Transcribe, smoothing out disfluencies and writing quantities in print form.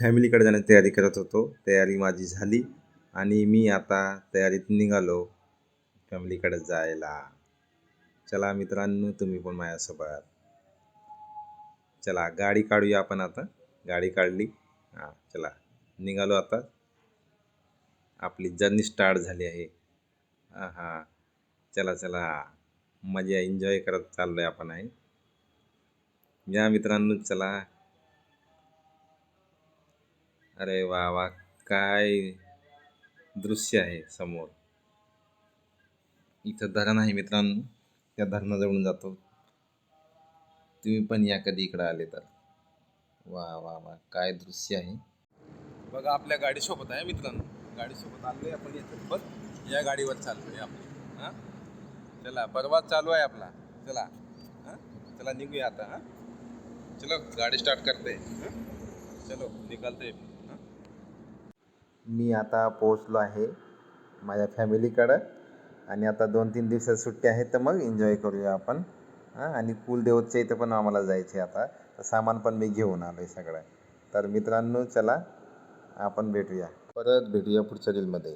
फॅमिलीकडे जाण्याची तयारी करत होतो. तयारी माझी झाली आणि मी आता तयारीत निघालो फॅमिलीकडे जायला. चला मित्रांनो, तुम्ही पण माझ्यासोबत चला. गाडी काढूया आपण आता. गाडी काढली. हां, चला निघालो आता. आपली जर्नी स्टार्ट झाली आहे. हां, चला चला, मजा एन्जॉय करत चाललो आहे आपण आहे. या मित्रांनो, चला. अरे वा वा, काय दृश्य आहे समोर. इथं धरण आहे मित्रांनो, त्या धरणाजवळून जातो. तुम्ही पण या कधी इकडं आले तर. वा वा वा, काय दृश्य आहे बघा. आपल्या गाडीसोबत आहे मित्रांनो, गाडीसोबत आलोय आपण येतो. बस या गाडीवर चाललोय आपण. हां, चला, परवाच चालू आहे आपला. चला हां, चला निघूया आता. हां, चलो गाडी स्टार्ट करते. चलो निघालते. मी आता पोहोचलो आहे माझ्या फॅमिलीकडं आणि आता 2-3 दिवसात सुट्टी आहे, तर मग एन्जॉय करूया आपण. हां, आणि कुलदेवतच्या इथं पण आम्हाला जायचं आहे आता. तर सामान पण मी घेऊन आलो आहे सगळं. तर मित्रांनो, चला आपण परत भेटूया पुढच्या रीलमध्ये.